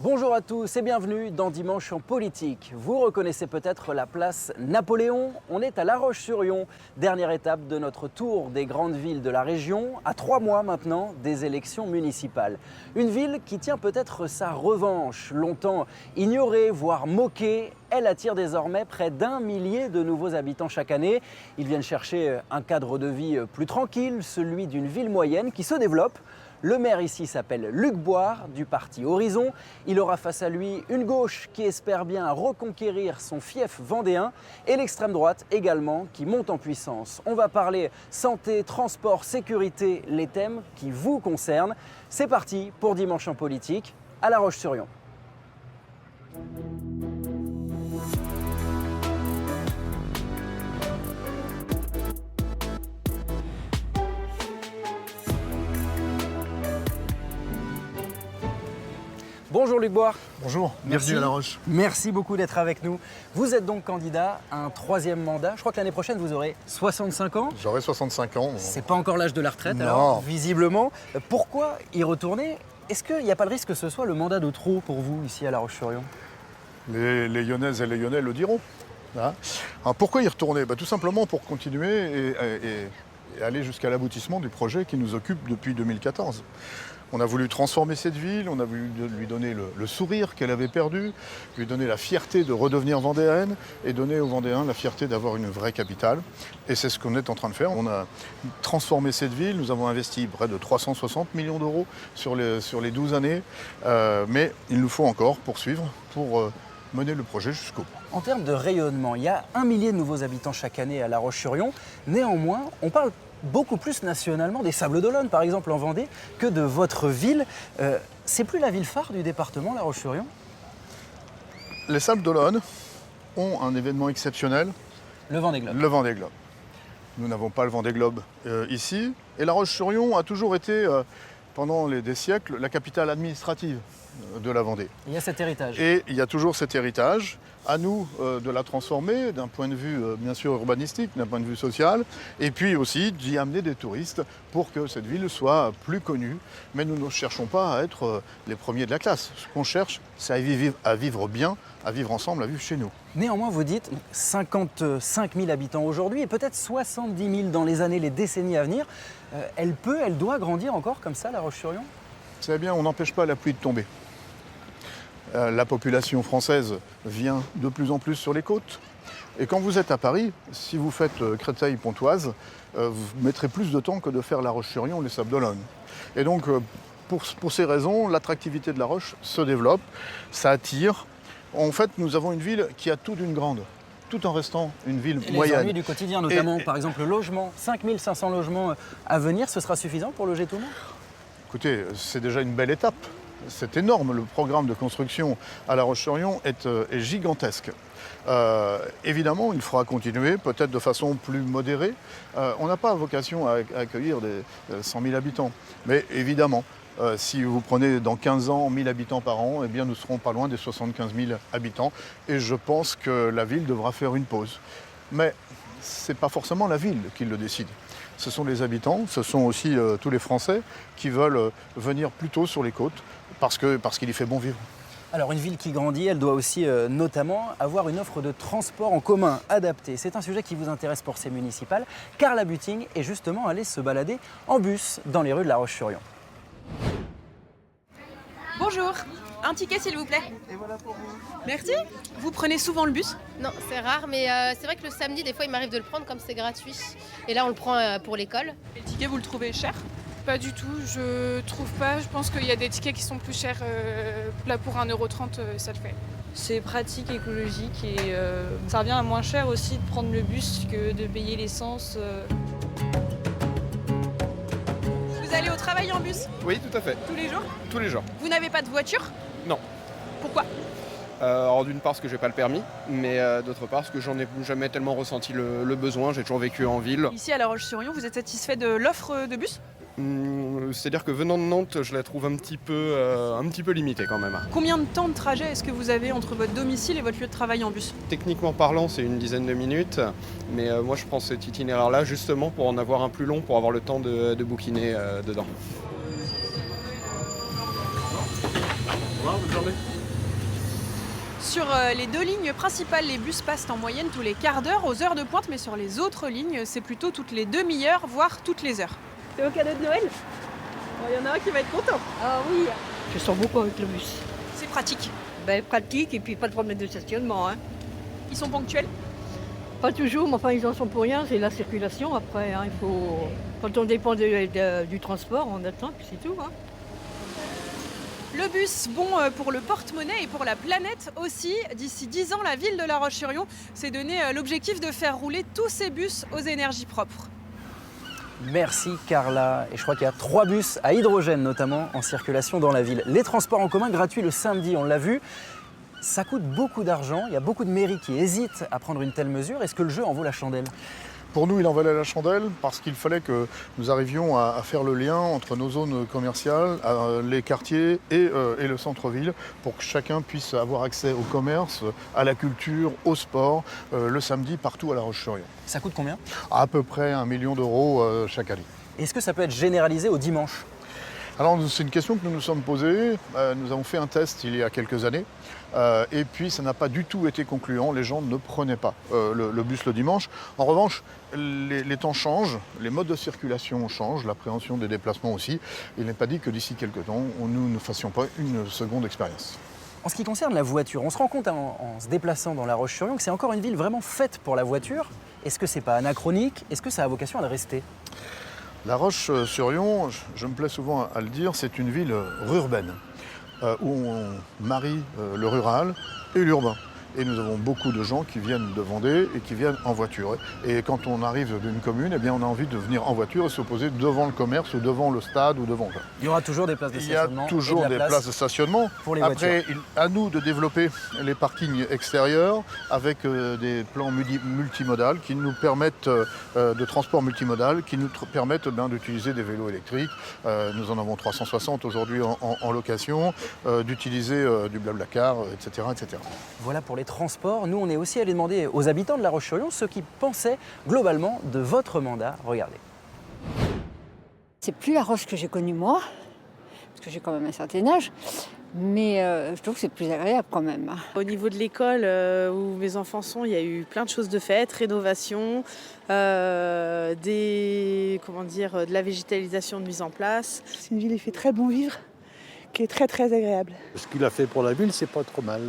Bonjour à tous et bienvenue dans Dimanche en politique. Vous reconnaissez peut-être la place Napoléon. On est à La Roche-sur-Yon, dernière étape de notre tour des grandes villes de la région, à 3 mois maintenant des élections municipales. Une ville qui tient peut-être sa revanche, longtemps ignorée, voire moquée. Elle attire désormais près d'1 millier de nouveaux habitants chaque année. Ils viennent chercher un cadre de vie plus tranquille, celui d'une ville moyenne qui se développe. Le maire ici s'appelle Luc Boire du parti Horizon. Il aura face à lui une gauche qui espère bien reconquérir son fief vendéen et l'extrême droite également qui monte en puissance. On va parler santé, transport, sécurité, les thèmes qui vous concernent. C'est parti pour Dimanche en politique à La Roche-sur-Yon. Bonjour Luc Boire. Bonjour, bienvenue à La Roche. Merci beaucoup d'être avec nous. Vous êtes donc candidat à un 3e mandat. Je crois que l'année prochaine, vous aurez 65 ans. J'aurai 65 ans. C'est pas encore l'âge de la retraite, Non. alors visiblement. Pourquoi y retourner? Est-ce qu'il n'y a pas de risque que ce soit le mandat de trop pour vous ici à La Roche-sur-Yon? Les Lyonnaises et les Lyonnais le diront. Hein. Alors pourquoi y retourner? Tout simplement pour continuer et aller jusqu'à l'aboutissement du projet qui nous occupe depuis 2014. On a voulu transformer cette ville, on a voulu lui donner le sourire qu'elle avait perdu, lui donner la fierté de redevenir vendéenne et donner aux Vendéens la fierté d'avoir une vraie capitale. Et c'est ce qu'on est en train de faire. On a transformé cette ville, nous avons investi près de 360 millions d'euros sur les 12 années, mais il nous faut encore poursuivre pour mener le projet jusqu'au bout. En termes de rayonnement, il y a 1 millier de nouveaux habitants chaque année à La Roche-sur-Yon. Néanmoins, on parle beaucoup plus nationalement des Sables-d'Olonne, par exemple en Vendée, que de votre ville. C'est plus la ville phare du département, La Roche-sur-Yon? Les Sables-d'Olonne ont un événement exceptionnel, Le Vendée Globe. le Vendée Globe. Nous n'avons pas le Vendée Globe ici, et La Roche-sur-Yon a toujours été, pendant des siècles, la capitale administrative de la Vendée. Il y a cet héritage. Et il y a toujours cet héritage. À nous de la transformer d'un point de vue bien sûr urbanistique, d'un point de vue social, et puis aussi d'y amener des touristes pour que cette ville soit plus connue. Mais nous ne cherchons pas à être les premiers de la classe. Ce qu'on cherche, c'est à vivre bien, à vivre ensemble, à vivre chez nous. Néanmoins, vous dites 55 000 habitants aujourd'hui et peut-être 70 000 dans les années, les décennies à venir. Elle doit grandir encore comme ça, La Roche-sur-Yon? Vous savez bien, on n'empêche pas la pluie de tomber. La population française vient de plus en plus sur les côtes. Et quand vous êtes à Paris, si vous faites Créteil-Pontoise, vous mettrez plus de temps que de faire La Roche-sur-Yon, les Sables-d'Olonne. Et donc, pour ces raisons, l'attractivité de La Roche se développe, ça attire. En fait, nous avons une ville qui a tout d'une grande, tout en restant une ville Et moyenne. les ennuis du quotidien, notamment par exemple le logement, 5 500 logements à venir, ce sera suffisant pour loger tout le monde? Écoutez, c'est déjà une belle étape. C'est énorme, le programme de construction à La Roche-sur-Yon est gigantesque. Évidemment, il faudra continuer, peut-être de façon plus modérée. On n'a pas vocation à accueillir 100 000 habitants. Mais évidemment, si vous prenez dans 15 ans 1000 habitants par an, eh bien nous ne serons pas loin des 75 000 habitants. Et je pense que la ville devra faire une pause. Mais ce n'est pas forcément la ville qui le décide. Ce sont les habitants, ce sont aussi tous les Français qui veulent venir plus tôt sur les côtes parce qu'il y fait bon vivre. Alors une ville qui grandit, elle doit aussi notamment avoir une offre de transport en commun adaptée. C'est un sujet qui vous intéresse pour ces municipales. Carla Butting est justement allée se balader en bus dans les rues de La Roche-sur-Yon. Bonjour, un ticket s'il vous plaît. Et voilà pour vous. Merci. Vous prenez souvent le bus? Non, c'est rare, mais c'est vrai que le samedi, des fois, il m'arrive de le prendre comme c'est gratuit. Et là, on le prend pour l'école. Le ticket, vous le trouvez cher? Pas du tout, je trouve pas. Je pense qu'il y a des tickets qui sont plus chers. Là pour 1,30 €, ça le fait. C'est pratique, écologique et ça revient à moins cher aussi de prendre le bus que de payer l'essence. Vous allez au travail en bus? Oui, tout à fait, Tous les jours? tous les jours. Vous n'avez pas de voiture? Non. Pourquoi? Alors d'une part parce que j'ai pas le permis, mais d'autre part parce que j'en ai jamais tellement ressenti le besoin, j'ai toujours vécu en ville. Ici à La Roche-sur-Yon, vous êtes satisfait de l'offre de bus? C'est-à-dire que venant de Nantes, je la trouve un petit peu limitée quand même. Combien de temps de trajet est-ce que vous avez entre votre domicile et votre lieu de travail en bus? Techniquement parlant, c'est une dizaine de minutes, mais moi je prends cet itinéraire-là justement pour en avoir un plus long, pour avoir le temps de bouquiner dedans. revoir, bonne journée. Sur les 2 lignes principales, les bus passent en moyenne tous les quarts d'heure aux heures de pointe, mais sur les autres lignes, c'est plutôt toutes les demi-heures, voire toutes les heures. C'est au cadeau de Noël? Il y en a un qui va être content. Ah oui, je sors beaucoup avec le bus. C'est pratique. Pratique et puis pas de problème de stationnement. Hein. Ils sont ponctuels? Pas toujours, mais enfin ils en sont pour rien, c'est la circulation après. Hein. Quand on dépend du transport, on attend, puis c'est tout. Hein. Le bus, bon pour le porte-monnaie et pour la planète aussi. D'ici 10 ans, la ville de La Roche-sur-Yon s'est donné l'objectif de faire rouler tous ces bus aux énergies propres. Merci Carla. Et je crois qu'il y a 3 bus à hydrogène notamment en circulation dans la ville. Les transports en commun gratuits le samedi, on l'a vu. Ça coûte beaucoup d'argent. Il y a beaucoup de mairies qui hésitent à prendre une telle mesure. Est-ce que le jeu en vaut la chandelle ? Pour nous, il en valait la chandelle parce qu'il fallait que nous arrivions à faire le lien entre nos zones commerciales, les quartiers et le centre-ville pour que chacun puisse avoir accès au commerce, à la culture, au sport, le samedi partout à La Roche-sur-Yon. Ça coûte combien ? À peu près 1 million d'euros chaque année. Est-ce que ça peut être généralisé au dimanche ? Alors c'est une question que nous nous sommes posées. Nous avons fait un test il y a quelques années et puis ça n'a pas du tout été concluant. Les gens ne prenaient pas le bus le dimanche. En revanche, les temps changent, les modes de circulation changent, l'appréhension des déplacements aussi. Il n'est pas dit que d'ici quelques temps, nous ne fassions pas une seconde expérience. En ce qui concerne la voiture, on se rend compte en se déplaçant dans La Roche-sur-Yon que c'est encore une ville vraiment faite pour la voiture. Est-ce que c'est pas anachronique ? Est-ce que ça a vocation à le rester ? La Roche-sur-Yon, je me plais souvent à le dire, c'est une ville rurbaine où on marie le rural et l'urbain. Et nous avons beaucoup de gens qui viennent de Vendée et qui viennent en voiture. Et quand on arrive d'une commune, eh bien, on a envie de venir en voiture et se poser devant le commerce ou devant le stade ou devant... Il y aura toujours des places de stationnement. Il y a toujours des places de stationnement. Pour les Après, voitures. à nous de développer les parkings extérieurs avec des plans multimodaux qui nous permettent de transport multimodal, qui nous permettent d'utiliser des vélos électriques. Nous en avons 360 aujourd'hui en location, d'utiliser du Blablacar, etc., etc. Voilà pour les transports. Nous, on est aussi allé demander aux habitants de La Roche-sur-Yon ce qu'ils pensaient globalement de votre mandat. Regardez. C'est plus la Roche que j'ai connue moi, parce que j'ai quand même un certain âge, mais je trouve que c'est plus agréable quand même. Au niveau de l'école où mes enfants sont, il y a eu plein de choses de faites, rénovation, de la végétalisation de mise en place. C'est une ville qui fait très bon vivre, qui est très très agréable. Ce qu'il a fait pour la ville, c'est pas trop mal.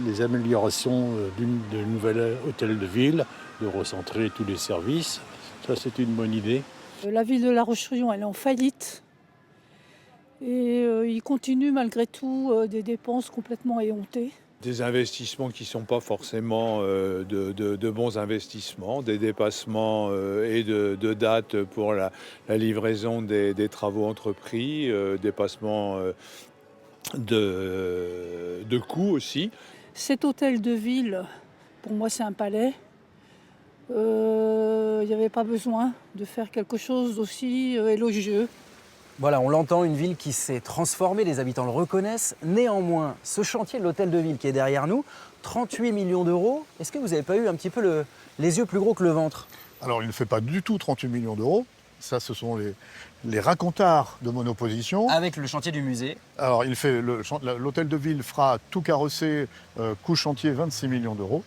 Les améliorations du nouvel hôtel de ville, de recentrer tous les services, ça c'est une bonne idée. La ville de La Roche-sur-Yon, elle est en faillite. Et il continue malgré tout des dépenses complètement éhontées. Des investissements qui ne sont pas forcément de bons investissements, des dépassements et de dates pour la livraison des travaux entrepris, dépassement de coûts aussi. Cet hôtel de ville, pour moi c'est un palais. Il n'y avait pas besoin de faire quelque chose d'aussi élogieux. Voilà, on l'entend, une ville qui s'est transformée, les habitants le reconnaissent. Néanmoins, ce chantier de l'hôtel de ville qui est derrière nous, 38 millions d'euros, est-ce que vous n'avez pas eu un petit peu les yeux plus gros que le ventre ? Alors il ne fait pas du tout 38 millions d'euros. Ça, ce sont les racontards de mon opposition. Avec le chantier du musée. Alors l'hôtel de ville fera tout carrossé, coût chantier 26 millions d'euros.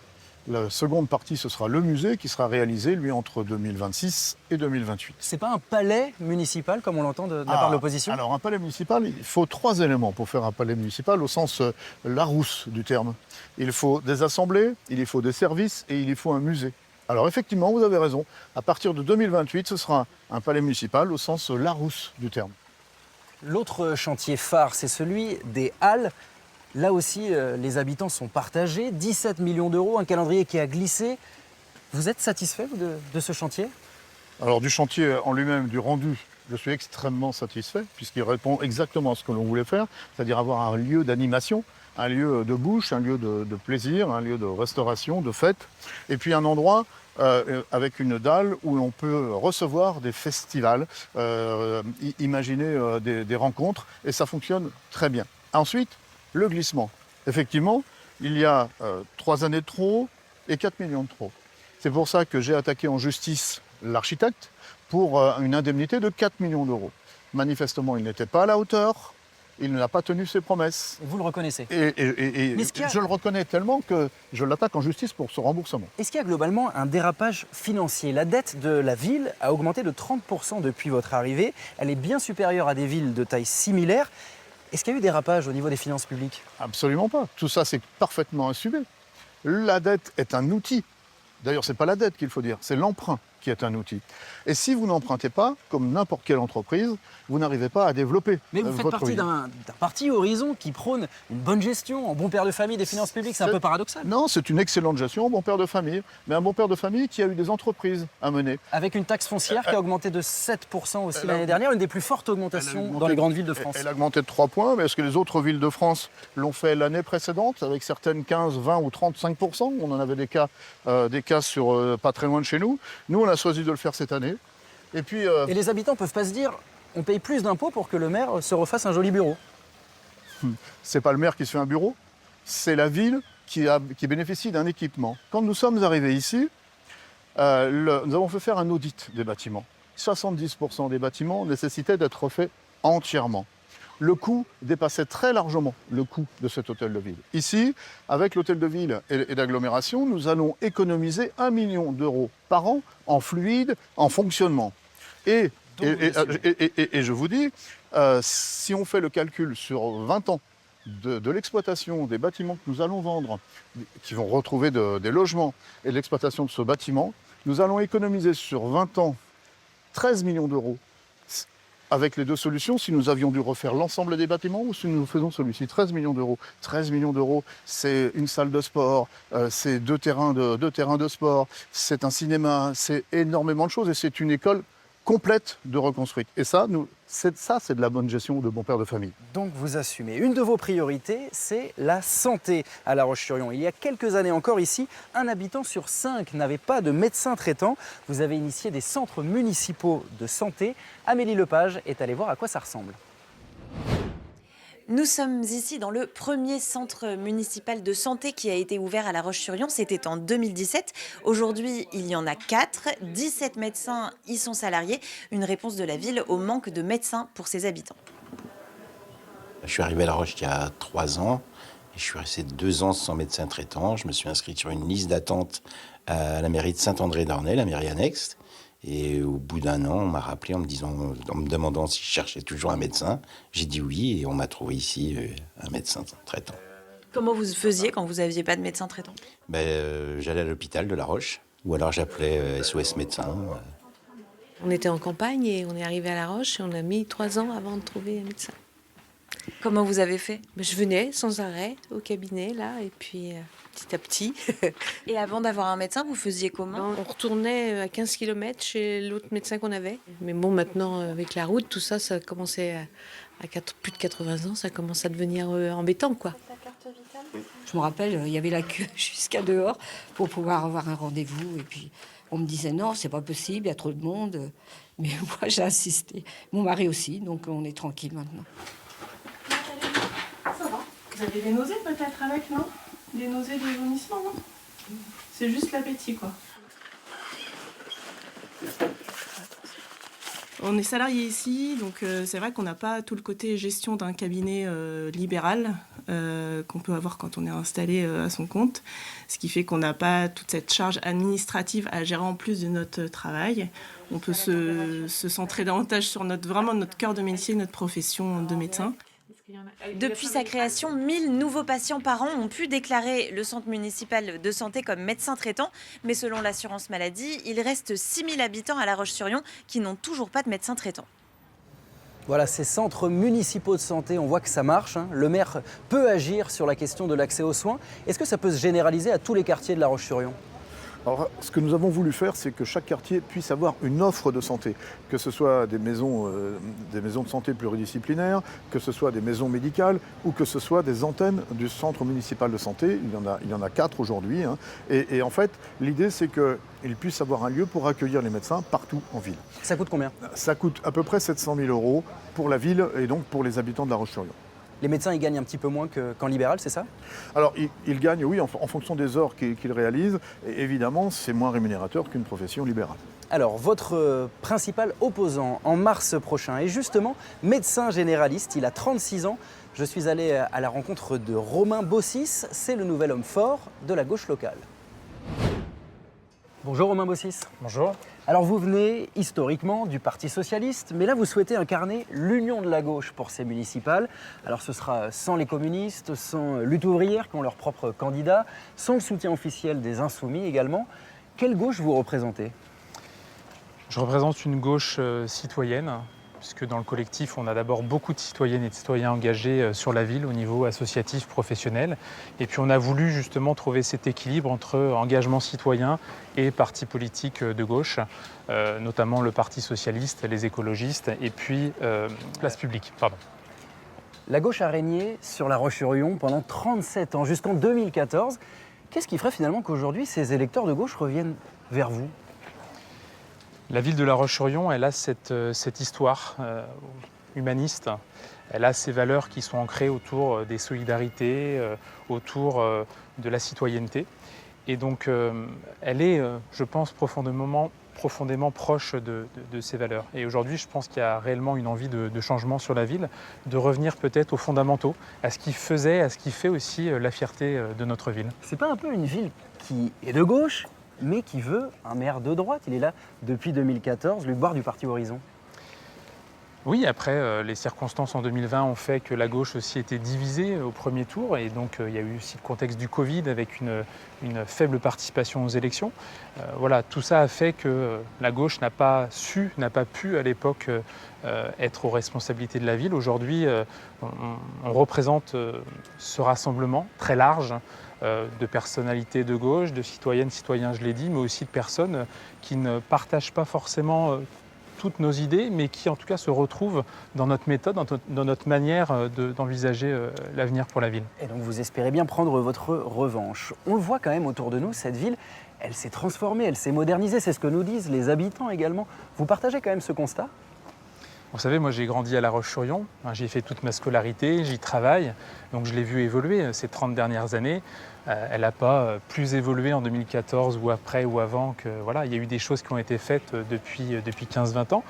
La seconde partie, ce sera le musée qui sera réalisé, lui, entre 2026 et 2028. C'est pas un palais municipal, comme on l'entend de la part de l'opposition ? Alors, un palais municipal, il faut 3 éléments pour faire un palais municipal, au sens Larousse du terme. Il faut des assemblées, il y faut des services et il y faut un musée. Alors, effectivement, vous avez raison. À partir de 2028, ce sera un palais municipal au sens Larousse du terme. L'autre chantier phare, c'est celui des Halles. Là aussi, les habitants sont partagés. 17 millions d'euros, un calendrier qui a glissé. Vous êtes satisfait de ce chantier ? Alors du chantier en lui-même, du rendu, je suis extrêmement satisfait puisqu'il répond exactement à ce que l'on voulait faire, c'est-à-dire avoir un lieu d'animation, un lieu de bouche, un lieu de plaisir, un lieu de restauration, de fête, et puis un endroit avec une dalle où on peut recevoir des festivals, imaginer des rencontres, et ça fonctionne très bien. Ensuite, le glissement. Effectivement, il y a 3 années de trop et 4 millions de trop. C'est pour ça que j'ai attaqué en justice l'architecte pour une indemnité de 4 millions d'euros. Manifestement, il n'était pas à la hauteur. il n'a pas tenu ses promesses. Vous le reconnaissez. Et Mais est-ce qu'il y a- je le reconnais tellement que je l'attaque en justice pour ce remboursement. Est-ce qu'il y a globalement un dérapage financier? La dette de la ville a augmenté de 30% depuis votre arrivée. Elle est bien supérieure à des villes de taille similaire. Est-ce qu'il y a eu des dérapages au niveau des finances publiques? Absolument pas. Tout ça, c'est parfaitement assumé. La dette est un outil. D'ailleurs, ce n'est pas la dette qu'il faut dire, c'est l'emprunt qui est un outil. Et si vous n'empruntez pas, comme n'importe quelle entreprise, vous n'arrivez pas à développer Mais vous faites votre partie vie. d'un parti Horizon qui prône une bonne gestion, en bon père de famille des finances publiques. C'est un peu paradoxal. Non, c'est une excellente gestion, un bon père de famille, mais un bon père de famille qui a eu des entreprises à mener. Avec une taxe foncière qui a augmenté de 7% aussi l'année dernière, une des plus fortes augmentations dans les grandes villes de France. Elle a augmenté de 3 points, mais est-ce que les autres villes de France l'ont fait l'année précédente, avec certaines 15, 20 ou 35%? On en avait des cas sur pas très loin de chez nous. Nous, on a choisi de le faire cette année. Et puis, Et les habitants ne peuvent pas se dire on paye plus d'impôts pour que le maire se refasse un joli bureau. c'est pas le maire qui se fait un bureau, c'est la ville qui bénéficie d'un équipement. Quand nous sommes arrivés ici, nous avons fait faire un audit des bâtiments. 70% des bâtiments nécessitaient d'être refaits entièrement. Le coût dépassait très largement le coût de cet hôtel de ville. Ici, avec l'hôtel de ville et d'agglomération, nous allons économiser 1 million d'euros par an en fluide, en fonctionnement. Et je vous dis, si on fait le calcul sur 20 ans de l'exploitation des bâtiments que nous allons vendre, qui vont retrouver des logements, et de l'exploitation de ce bâtiment, nous allons économiser sur 20 ans 13 millions d'euros. Avec les deux solutions, si nous avions dû refaire l'ensemble des bâtiments ou si nous faisons celui-ci, 13 millions d'euros. 13 millions d'euros, c'est une salle de sport, c'est deux terrains de sport, c'est un cinéma, c'est énormément de choses et c'est une école complète de reconstruite. Et ça, c'est de la bonne gestion de bon père de famille. Donc vous assumez. Une de vos priorités, c'est la santé à La Roche-sur-Yon. Il y a quelques années encore ici, un habitant sur 5 n'avait pas de médecin traitant. Vous avez initié des centres municipaux de santé. Amélie Lepage est allée voir à quoi ça ressemble. Nous sommes ici dans le premier centre municipal de santé qui a été ouvert à La Roche-sur-Yon. C'était en 2017. Aujourd'hui, il y en a 4. 17 médecins y sont salariés. Une réponse de la ville au manque de médecins pour ses habitants. Je suis arrivé à La Roche il y a 3 ans. Et je suis resté 2 ans sans médecin traitant. Je me suis inscrit sur une liste d'attente à la mairie de Saint-André-d'Ornay, la mairie annexe. Et au bout d'1 an, on m'a rappelé en me demandant si je cherchais toujours un médecin. J'ai dit oui et on m'a trouvé ici un médecin traitant. Comment vous faisiez quand vous n'aviez pas de médecin traitant ? J'allais à l'hôpital de La Roche ou alors j'appelais SOS médecin. On était en campagne et on est arrivé à La Roche et on a mis 3 ans avant de trouver un médecin. Comment vous avez fait ? Je venais sans arrêt au cabinet là et puis petit à petit. Et avant d'avoir un médecin, vous faisiez comment ? On retournait à 15 km chez l'autre médecin qu'on avait. Mais bon, maintenant avec la route, tout ça, ça commençait à plus de 80 ans, ça commence à devenir embêtant quoi. Je me rappelle, il y avait la queue jusqu'à dehors pour pouvoir avoir un rendez-vous. Et puis, on me disait non, c'est pas possible, il y a trop de monde. Mais moi, j'ai insisté. Mon mari aussi, donc on est tranquille maintenant. Ça va. Vous avez des nausées peut-être avec, non ? Des nausées, des vomissements, non ? C'est juste l'appétit, quoi. On est salarié ici, donc c'est vrai qu'on n'a pas tout le côté gestion d'un cabinet libéral qu'on peut avoir quand on est installé à son compte, ce qui fait qu'on n'a pas toute cette charge administrative à gérer en plus de notre travail. On peut se centrer davantage sur vraiment notre cœur de métier, notre profession de médecin. Depuis sa création, 1000 nouveaux patients par an ont pu déclarer le centre municipal de santé comme médecin traitant. Mais selon l'assurance maladie, il reste 6000 habitants à La Roche-sur-Yon qui n'ont toujours pas de médecin traitant. Voilà, ces centres municipaux de santé, on voit que ça marche. Le maire peut agir sur la question de l'accès aux soins. Est-ce que ça peut se généraliser à tous les quartiers de La Roche-sur-Yon ? Alors, ce que nous avons voulu faire, c'est que chaque quartier puisse avoir une offre de santé, que ce soit des maisons de santé pluridisciplinaires, que ce soit des maisons médicales ou que ce soit des antennes du centre municipal de santé. Il y en a 4 aujourd'hui. Et en fait, l'idée, c'est qu'ils puissent avoir un lieu pour accueillir les médecins partout en ville. Ça coûte combien ? Ça coûte à peu près 700 000 € pour la ville et donc pour les habitants de La Roche-sur-Yon. Les médecins, ils gagnent un petit peu moins qu'en libéral, c'est ça ? Alors, ils gagnent, oui, en fonction des heures qu'ils réalisent. Et évidemment, c'est moins rémunérateur qu'une profession libérale. Alors, votre principal opposant en mars prochain est justement médecin généraliste. Il a 36 ans. Je suis allé à la rencontre de Romain Bossis. C'est le nouvel homme fort de la gauche locale. Bonjour Romain Bossis. Bonjour. Alors vous venez historiquement du Parti Socialiste, mais là vous souhaitez incarner l'union de la gauche pour ces municipales. Alors ce sera sans les communistes, sans Lutte ouvrière qui ont leur propre candidat, sans le soutien officiel des Insoumis également. Quelle gauche vous représentez ? Je représente une gauche citoyenne, puisque dans le collectif, on a d'abord beaucoup de citoyennes et de citoyens engagés sur la ville au niveau associatif, professionnel. Et puis on a voulu justement trouver cet équilibre entre engagement citoyen et partis politiques de gauche, notamment le Parti socialiste, les écologistes et puis Place publique. Pardon. La gauche a régné sur La Roche-sur-Yon pendant 37 ans, jusqu'en 2014. Qu'est-ce qui ferait finalement qu'aujourd'hui ces électeurs de gauche reviennent vers vous ? La ville de La Roche-sur-Yon, elle a cette histoire humaniste. Elle a ces valeurs qui sont ancrées autour des solidarités, autour de la citoyenneté. Et donc, elle est, je pense, profondément proche de ces valeurs. Et aujourd'hui, je pense qu'il y a réellement une envie de changement sur la ville, de revenir peut-être aux fondamentaux, à ce qui faisait, à ce qui fait aussi la fierté de notre ville. C'est pas un peu une ville qui est de gauche mais qui veut un maire de droite? Il est là depuis 2014, Luc Boire du Parti Horizon. Oui, après, les circonstances en 2020 ont fait que la gauche aussi était divisée au premier tour. Et donc, il y a eu aussi le contexte du Covid avec une faible participation aux élections. Voilà, tout ça a fait que la gauche n'a pas pu à l'époque être aux responsabilités de la ville. Aujourd'hui, on représente ce rassemblement très large de personnalités de gauche, de citoyennes, citoyens, je l'ai dit, mais aussi de personnes qui ne partagent pas forcément toutes nos idées, mais qui en tout cas se retrouvent dans notre méthode, dans notre manière d'envisager l'avenir pour la ville. Et donc vous espérez bien prendre votre revanche. On le voit quand même autour de nous, cette ville, elle s'est transformée, elle s'est modernisée, c'est ce que nous disent les habitants également. Vous partagez quand même ce constat ? Vous savez, moi j'ai grandi à La Roche-sur-Yon, j'y ai fait toute ma scolarité, j'y travaille, donc je l'ai vu évoluer ces 30 dernières années. Elle n'a pas plus évolué en 2014 ou après ou avant que voilà, il y a eu des choses qui ont été faites depuis 15-20 ans.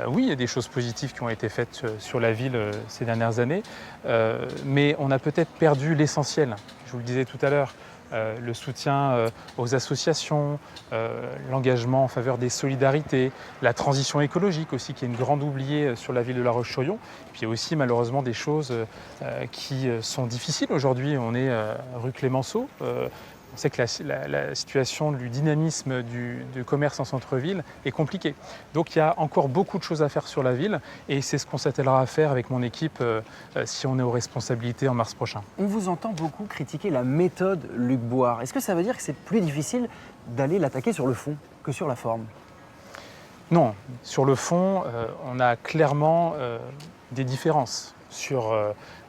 Oui, il y a des choses positives qui ont été faites sur la ville ces dernières années, mais on a peut-être perdu l'essentiel. Je vous le disais tout à l'heure. Le soutien aux associations, l'engagement en faveur des solidarités, la transition écologique aussi, qui est une grande oubliée sur la ville de La Roche-sur-Yon. Puis il y a aussi malheureusement des choses qui sont difficiles. Aujourd'hui, on est rue Clémenceau. On sait que la situation du dynamisme du commerce en centre-ville est compliquée. Donc il y a encore beaucoup de choses à faire sur la ville et c'est ce qu'on s'attellera à faire avec mon équipe si on est aux responsabilités en mars prochain. On vous entend beaucoup critiquer la méthode Luc Boire. Est-ce que ça veut dire que c'est plus difficile d'aller l'attaquer sur le fond que sur la forme ? Non, sur le fond, on a clairement des différences sur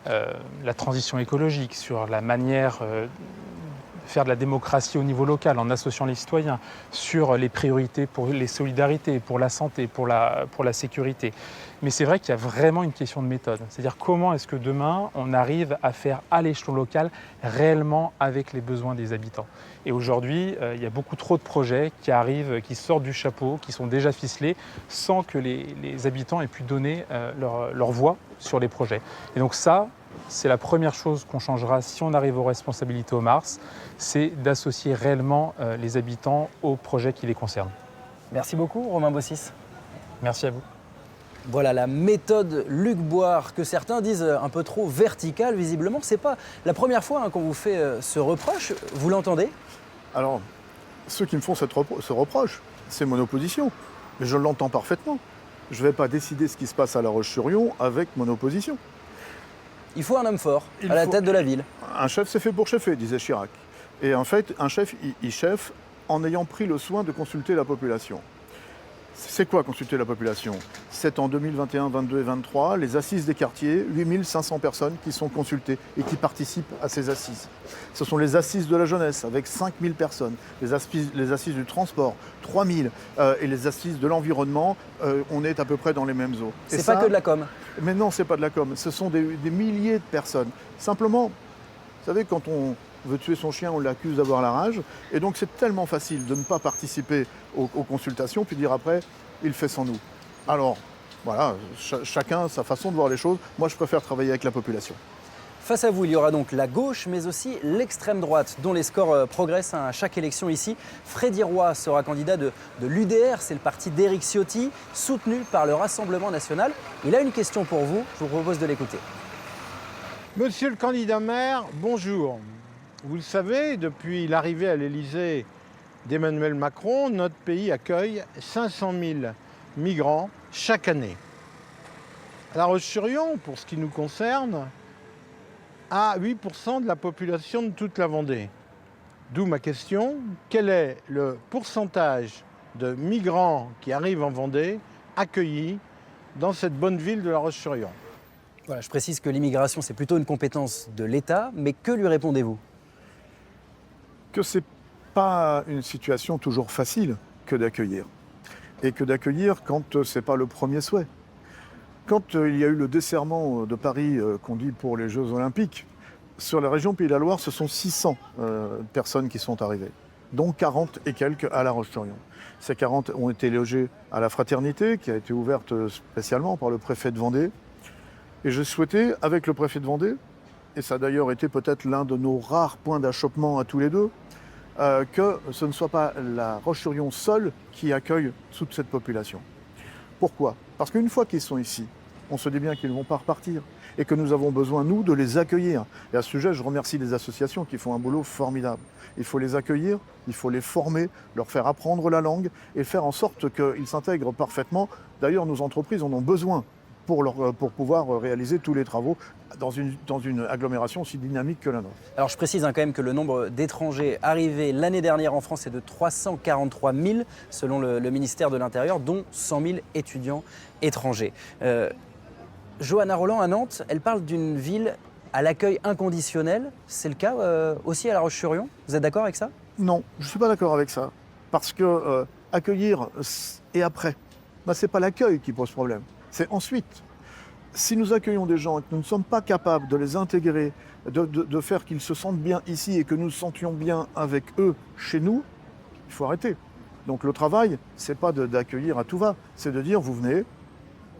la transition écologique, sur la manière faire de la démocratie au niveau local en associant les citoyens, sur les priorités pour les solidarités, pour la santé, pour la sécurité. Mais c'est vrai qu'il y a vraiment une question de méthode. C'est-à-dire comment est-ce que demain, on arrive à faire à l'échelon local réellement avec les besoins des habitants. Et aujourd'hui, il y a beaucoup trop de projets qui arrivent, qui sortent du chapeau, qui sont déjà ficelés, sans que les habitants aient pu donner leur voix sur les projets. Et donc ça, c'est la première chose qu'on changera si on arrive aux responsabilités au mars, c'est d'associer réellement les habitants aux projets qui les concernent. Merci beaucoup Romain Bossis. Merci à vous. Voilà la méthode Luc Boire, que certains disent un peu trop verticale, visiblement. C'est pas la première fois qu'on vous fait ce reproche, vous l'entendez ? Alors, ceux qui me font ce reproche, c'est mon opposition. Mais je l'entends parfaitement. Je ne vais pas décider ce qui se passe à La Roche-sur-Yon avec mon opposition. Il faut un homme fort à la tête de la ville. Un chef, c'est fait pour cheffer, disait Chirac. Et en fait, un chef, il cheffe en ayant pris le soin de consulter la population. C'est quoi consulter la population? C'est en 2021, 22 et 23, les assises des quartiers, 8500 personnes qui sont consultées et qui participent à ces assises. Ce sont les assises de la jeunesse avec 5000 personnes, les assises du transport, 3000, et les assises de l'environnement, on est à peu près dans les mêmes eaux. C'est pas que de la com. Mais non, c'est pas de la com, ce sont des milliers de personnes. Simplement, Vous savez, quand on veut tuer son chien, on l'accuse d'avoir la rage. Et donc c'est tellement facile de ne pas participer aux consultations, puis dire après, il fait sans nous. Alors, voilà, chacun sa façon de voir les choses. Moi, je préfère travailler avec la population. Face à vous, il y aura donc la gauche, mais aussi l'extrême droite, dont les scores progressent à chaque élection ici. Freddy Roy sera candidat de l'UDR, c'est le parti d'Éric Ciotti, soutenu par le Rassemblement national. Il a une question pour vous, je vous propose de l'écouter. Monsieur le candidat maire, bonjour. Vous le savez, depuis l'arrivée à l'Élysée d'Emmanuel Macron, notre pays accueille 500 000 migrants chaque année. La Roche-sur-Yon, pour ce qui nous concerne, a 8% de la population de toute la Vendée. D'où ma question, quel est le pourcentage de migrants qui arrivent en Vendée accueillis dans cette bonne ville de La Roche-sur-Yon? Voilà, je précise que l'immigration, c'est plutôt une compétence de l'État, mais que lui répondez-vous? Que ce n'est pas une situation toujours facile que d'accueillir. Et que d'accueillir quand ce n'est pas le premier souhait. Quand il y a eu le desserrement de Paris qu'on dit pour les Jeux Olympiques, sur la région Pays de la Loire, ce sont 600 personnes qui sont arrivées, dont 40 et quelques à La Roche-sur-Yon. Ces 40 ont été logés à la Fraternité, qui a été ouverte spécialement par le préfet de Vendée. Et je souhaitais, avec le préfet de Vendée, et ça a d'ailleurs été peut-être l'un de nos rares points d'achoppement à tous les deux, que ce ne soit pas La Roche-sur-Yon seule qui accueille toute cette population. Pourquoi? Parce qu'une fois qu'ils sont ici, on se dit bien qu'ils ne vont pas repartir et que nous avons besoin, nous, de les accueillir. Et à ce sujet, je remercie les associations qui font un boulot formidable. Il faut les accueillir, il faut les former, leur faire apprendre la langue et faire en sorte qu'ils s'intègrent parfaitement. D'ailleurs, nos entreprises en ont besoin pour pouvoir réaliser tous les travaux dans une agglomération aussi dynamique que la nôtre. Alors je précise quand même que le nombre d'étrangers arrivés l'année dernière en France est de 343 000 selon le ministère de l'Intérieur, dont 100 000 étudiants étrangers. Johanna Roland à Nantes, elle parle d'une ville à l'accueil inconditionnel. C'est le cas aussi à La Roche-sur-Yon? Vous êtes d'accord avec ça? Non, je ne suis pas d'accord avec ça. Parce que accueillir et après, ce n'est pas l'accueil qui pose problème. C'est ensuite. Si nous accueillons des gens et que nous ne sommes pas capables de les intégrer, de faire qu'ils se sentent bien ici et que nous nous sentions bien avec eux chez nous, il faut arrêter. Donc le travail, ce n'est pas d'accueillir à tout va, c'est de dire vous venez,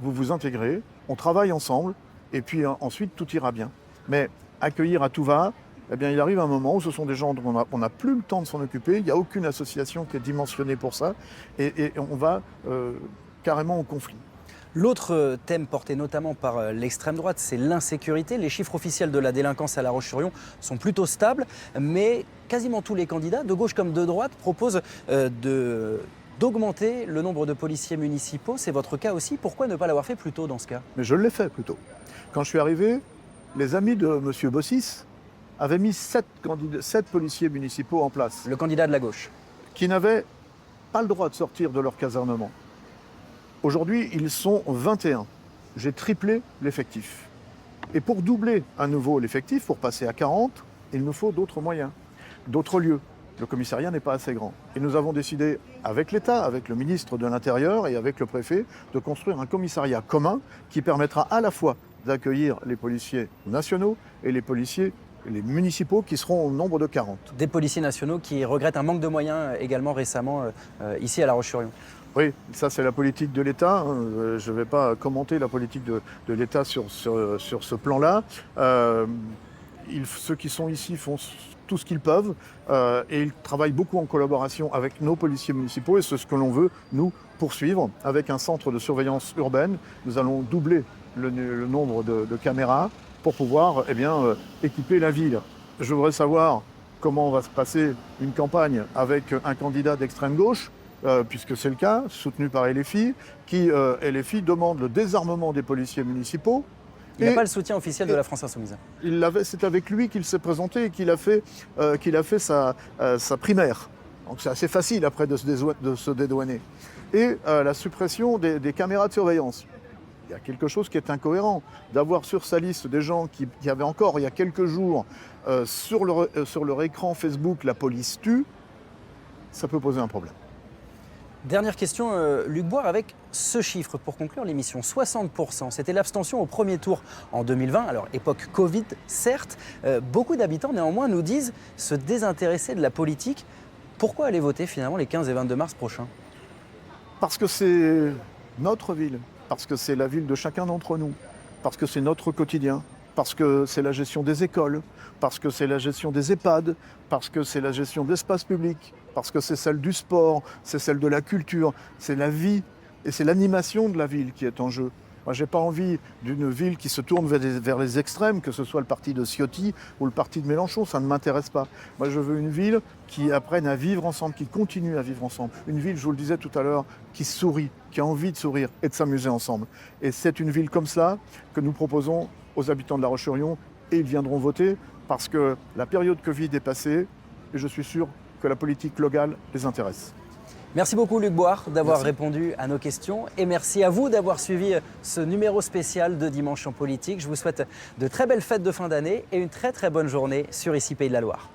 vous vous intégrez, on travaille ensemble et puis ensuite tout ira bien. Mais accueillir à tout va, eh bien, il arrive un moment où ce sont des gens dont on n'a plus le temps de s'en occuper, il n'y a aucune association qui est dimensionnée pour ça et on va carrément au conflit. L'autre thème porté notamment par l'extrême droite, c'est l'insécurité. Les chiffres officiels de la délinquance à La Roche-sur-Yon sont plutôt stables, mais quasiment tous les candidats, de gauche comme de droite, proposent d'augmenter le nombre de policiers municipaux. C'est votre cas aussi. Pourquoi ne pas l'avoir fait plus tôt dans ce cas? Mais je l'ai fait plus tôt. Quand je suis arrivé, les amis de M. Bossis avaient mis 7 policiers municipaux en place. Le candidat de la gauche. Qui n'avaient pas le droit de sortir de leur casernement. Aujourd'hui, ils sont 21. J'ai triplé l'effectif. Et pour doubler à nouveau l'effectif, pour passer à 40, il nous faut d'autres moyens, d'autres lieux. Le commissariat n'est pas assez grand. Et nous avons décidé, avec l'État, avec le ministre de l'Intérieur et avec le préfet, de construire un commissariat commun qui permettra à la fois d'accueillir les policiers nationaux et les policiers municipaux qui seront au nombre de 40. Des policiers nationaux qui regrettent un manque de moyens également récemment ici à La Roche-sur-Yon. Oui, ça c'est la politique de l'État. Je ne vais pas commenter la politique de l'État sur ce plan-là. Ceux qui sont ici font tout ce qu'ils peuvent et ils travaillent beaucoup en collaboration avec nos policiers municipaux et c'est ce que l'on veut, nous, poursuivre avec un centre de surveillance urbaine. Nous allons doubler le nombre de caméras pour pouvoir équiper la ville. Je voudrais savoir comment va se passer une campagne avec un candidat d'extrême gauche, puisque c'est le cas, soutenu par LFI, qui, LFI, demande le désarmement des policiers municipaux. Il n'a pas le soutien officiel de la France Insoumise. C'est avec lui qu'il s'est présenté et qu'il a fait sa primaire. Donc c'est assez facile après de se dédouaner. Et la suppression des caméras de surveillance. Il y a quelque chose qui est incohérent. D'avoir sur sa liste des gens qui avaient encore, il y a quelques jours, sur leur écran Facebook, la police tue, ça peut poser un problème. Dernière question, Luc Boire, avec ce chiffre pour conclure l'émission, 60%. C'était l'abstention au premier tour en 2020, alors époque Covid, certes. Beaucoup d'habitants néanmoins nous disent se désintéresser de la politique. Pourquoi aller voter finalement les 15 et 22 mars prochains? Parce que c'est notre ville, parce que c'est la ville de chacun d'entre nous, parce que c'est notre quotidien, parce que c'est la gestion des écoles, parce que c'est la gestion des EHPAD, parce que c'est la gestion d'espaces publics, parce que c'est celle du sport, c'est celle de la culture, c'est la vie et c'est l'animation de la ville qui est en jeu. Moi, je n'ai pas envie d'une ville qui se tourne vers les extrêmes, que ce soit le parti de Ciotti ou le parti de Mélenchon, ça ne m'intéresse pas. Moi, je veux une ville qui apprenne à vivre ensemble, qui continue à vivre ensemble. Une ville, je vous le disais tout à l'heure, qui sourit, qui a envie de sourire et de s'amuser ensemble. Et c'est une ville comme cela que nous proposons aux habitants de La Roche-sur-Yon et ils viendront voter parce que la période Covid est passée et je suis sûr que la politique locale les intéresse. Merci beaucoup Luc Boire d'avoir répondu à nos questions et merci à vous d'avoir suivi ce numéro spécial de Dimanche en politique. Je vous souhaite de très belles fêtes de fin d'année et une très bonne journée sur ICI Pays de la Loire.